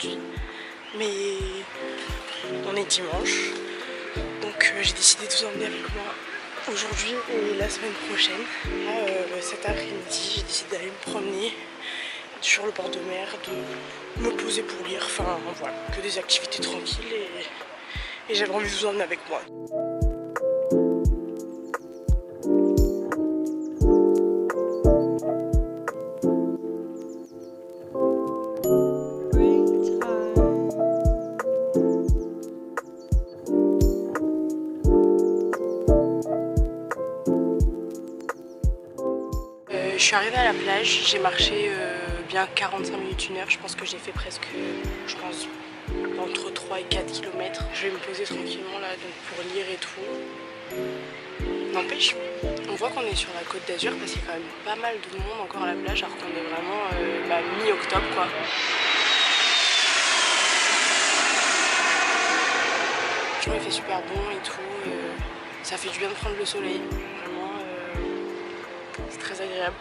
aujourd'hui. Mais on est dimanche. Donc j'ai décidé de vous emmener avec moi aujourd'hui et la semaine prochaine. Là, cet après-midi, j'ai décidé d'aller me promener sur le bord de mer, de me poser pour lire. Enfin voilà, que des activités tranquilles et j'avais envie de vous emmener avec moi. Je suis arrivée à la plage, j'ai marché bien 45 minutes, 1 heure, je pense que j'ai fait presque, entre 3 et 4 km. Je vais me poser tranquillement là donc pour lire et tout. N'empêche, on voit qu'on est sur la côte d'Azur parce qu'il y a quand même pas mal de monde encore à la plage alors qu'on est vraiment mi-octobre quoi. Franchement il fait super bon et tout, ça fait du bien de prendre le soleil, vraiment c'est très agréable.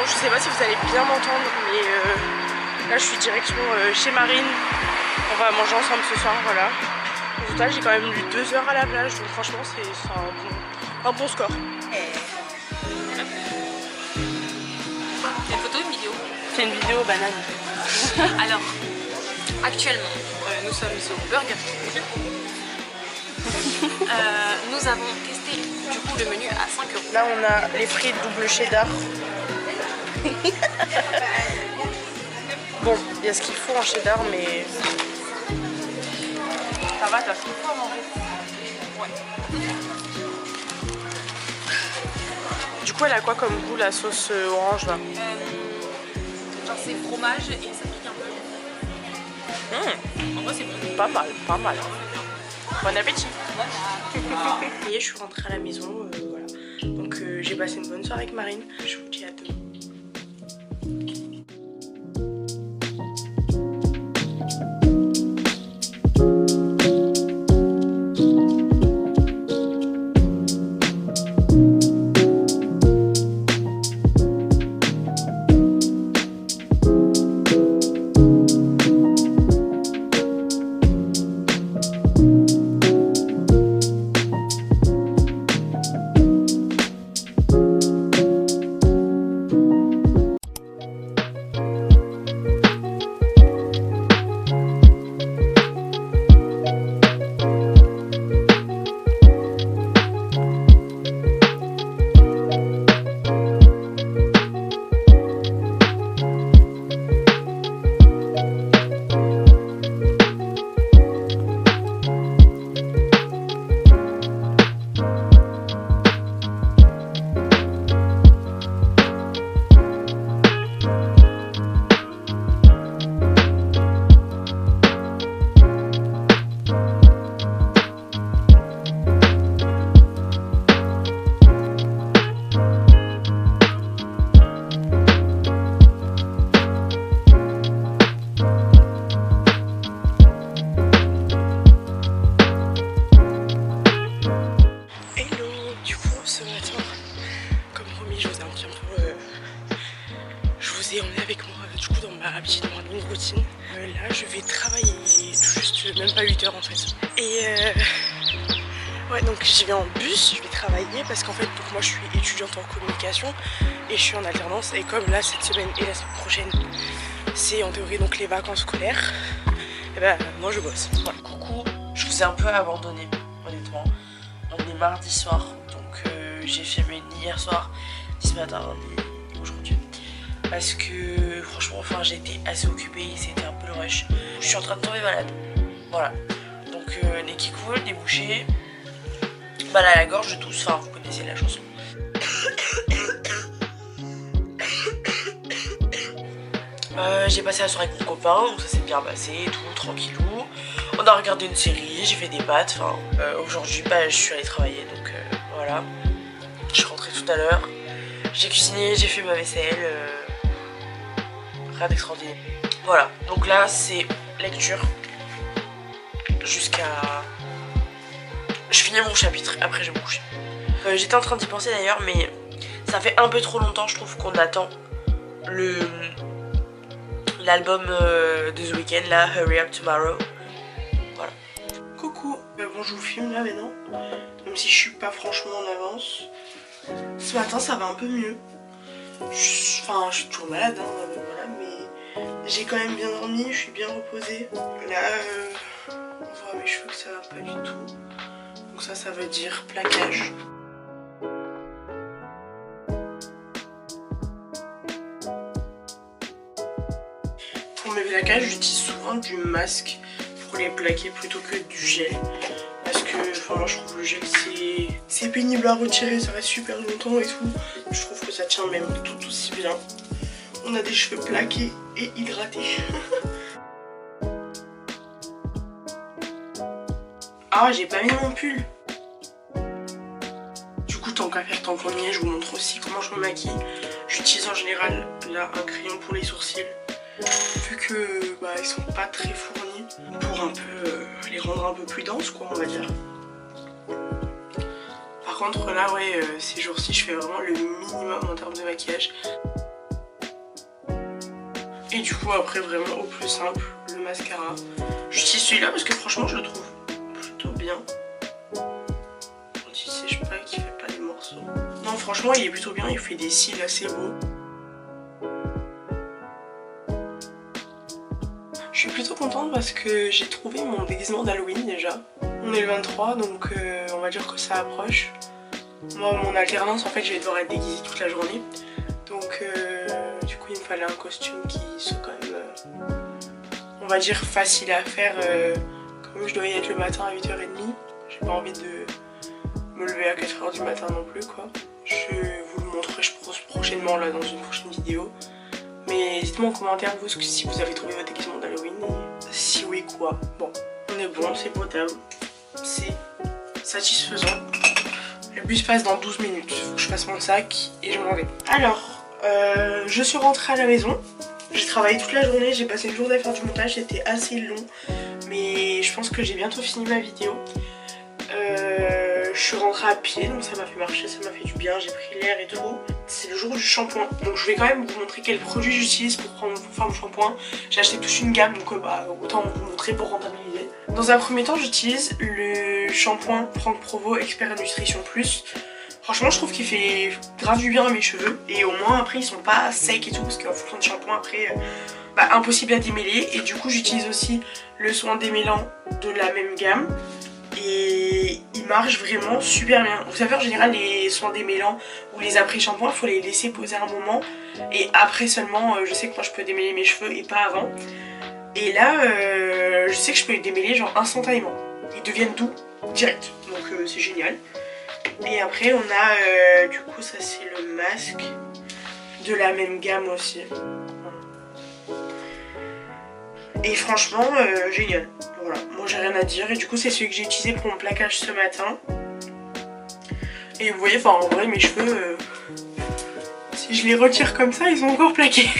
Je sais pas si vous allez bien m'entendre, mais là je suis direction chez Marine. On va manger ensemble ce soir, voilà. Au total j'ai quand même eu 2 heures à la plage, donc franchement c'est un bon score. C'est une photo ou une vidéo? C'est une vidéo banane. Alors, actuellement, nous sommes au Burger King. Nous avons testé du coup le menu à 5 €. Là on a les frites double cheddar. Bon, il y a ce qu'il faut en cheddar, mais ça va, t'as ce qu'il faut à manger. Ouais. Du coup, elle a quoi comme goût la sauce orange là? Genre c'est fromage et ça pique un peu. En vrai c'est bon. Pas mal, pas mal. Bon appétit. Et je suis rentrée à la maison, voilà. Donc j'ai passé une bonne soirée avec Marine. Je vous dis à demain. emmené avec moi du coup dans ma petite morning routine. Là je vais travailler, il est tout juste même pas 8 h en fait. Et ouais, donc j'y vais en bus, je vais travailler parce qu'en fait donc moi je suis étudiante en communication et je suis en alternance, et comme là cette semaine et la semaine prochaine c'est en théorie donc les vacances scolaires, et ben moi je bosse. Voilà. Coucou, je vous ai un peu abandonné honnêtement. On est mardi soir, donc j'ai filmé ni hier soir, ni ce matin, ni aujourd'hui. Parce que franchement, enfin j'ai été assez occupée, c'était un peu le rush. Je suis en train de tomber malade. Voilà. Donc nez qui coule, des bouchées, mal à la gorge, je tousse, enfin vous connaissez la chanson. j'ai passé la soirée avec mon copain, donc ça s'est bien passé, tout tranquillou. On a regardé une série, j'ai fait des pâtes, enfin aujourd'hui bah, je suis allée travailler, donc voilà. Je suis rentrée tout à l'heure, j'ai cuisiné, j'ai fait ma vaisselle, rien d'extraordinaire. Voilà, donc là c'est lecture jusqu'à... Je finis mon chapitre, après je vais me coucher. J'étais en train d'y penser d'ailleurs, mais ça fait un peu trop longtemps je trouve qu'on attend l'album de The Weeknd là, Hurry Up Tomorrow. Voilà. Coucou, bon je vous filme là maintenant, même si je suis pas franchement en avance. Ce matin ça va un peu mieux. Enfin je suis toujours malade hein, voilà, mais j'ai quand même bien dormi, je suis bien reposée. Là on voit mes cheveux que ça va pas du tout. Donc ça veut dire plaquage. Pour mes plaquages, j'utilise souvent du masque pour les plaquer plutôt que du gel. Parce que enfin, moi je trouve le gel c'est pénible à retirer, ça reste super longtemps et tout. Je trouve que ça tient même tout aussi bien. On a des cheveux plaqués et hydratés. Ah, j'ai pas mis mon pull. Du coup, tant qu'à faire, tant qu'on y est, je vous montre aussi comment je me maquille. J'utilise en général là un crayon pour les sourcils. Vu que bah, ils sont pas très fournis, pour un peu les rendre un peu plus denses quoi on va dire. Par contre là ouais ces jours-ci je fais vraiment le minimum en termes de maquillage. Et du coup après vraiment au plus simple, le mascara. J'utilise celui-là parce que franchement je le trouve plutôt bien. Quand il sèche pas, qu'il fait pas des morceaux. Non franchement il est plutôt bien, il fait des cils assez beaux. Je suis plutôt contente parce que j'ai trouvé mon déguisement d'Halloween déjà. On est le 23 donc on va dire que ça approche. Moi mon alternance en fait je vais devoir être déguisée toute la journée. Donc du coup il me fallait un costume qui soit quand même on va dire facile à faire. Comme je dois y être le matin à 8h30, j'ai pas envie de me lever à 4h du matin non plus quoi. Je vous le montrerai je pense prochainement là dans une prochaine vidéo. Mais dites-moi en commentaire vous si vous avez trouvé votre déguisement d'Halloween. Si oui quoi. Bon, on est bon, c'est potable. C'est satisfaisant. Le bus passe dans 12 minutes. Faut que je fasse mon sac et je m'en vais. Alors, je suis rentrée à la maison. J'ai travaillé toute la journée, j'ai passé le jour à faire du montage, c'était assez long. Mais je pense que j'ai bientôt fini ma vidéo. Je suis rentrée à pied, donc ça m'a fait marcher, ça m'a fait du bien, j'ai pris l'air et tout. C'est le jour du shampoing, donc je vais quand même vous montrer quels produits j'utilise pour faire mon shampoing. J'ai acheté toute une gamme, donc bah, autant vous montrer pour rentabiliser. Dans un premier temps, j'utilise le shampoing Franck Provo Expert Nutrition Plus. Franchement, je trouve qu'il fait grave du bien à mes cheveux. Et au moins, après, ils sont pas secs et tout, parce qu'en fonction de shampoing, après, bah, impossible à démêler. Et du coup, j'utilise aussi le soin démêlant de la même gamme. Et il marche vraiment super bien. Vous savez en général les soins démêlants ou les après-shampoings il faut les laisser poser un moment. Et après seulement je sais que moi je peux démêler mes cheveux et pas avant. Et là je sais que je peux les démêler genre instantanément. Ils deviennent doux direct. Donc c'est génial. Et après on a du coup ça c'est le masque de la même gamme aussi. Et franchement génial. Voilà, moi j'ai rien à dire et du coup c'est celui que j'ai utilisé pour mon plaquage ce matin. Et vous voyez, enfin en vrai mes cheveux, si je les retire comme ça, ils sont encore plaqués.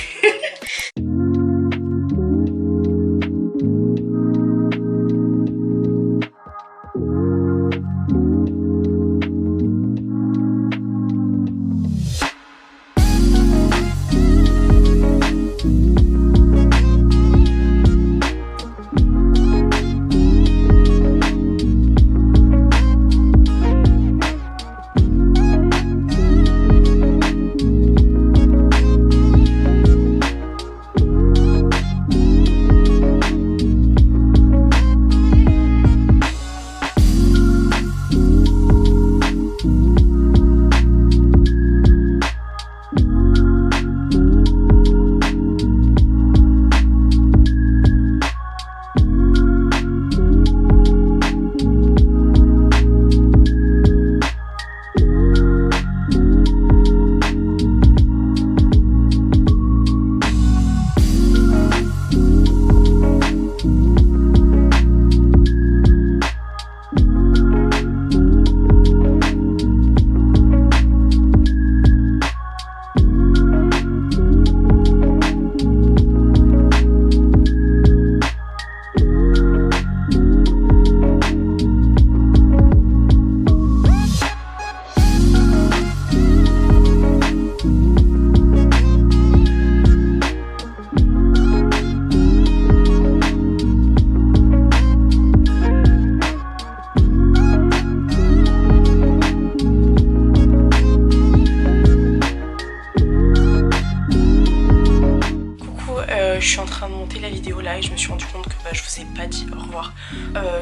je suis en train de monter la vidéo là et je me suis rendu compte que je vous ai pas dit au revoir.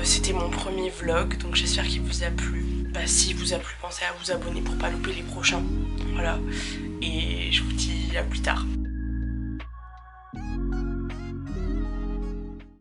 C'était mon premier vlog, donc j'espère qu'il vous a plu. S'il vous a plu, pensez à vous abonner pour pas louper les prochains. Voilà, et je vous dis à plus tard.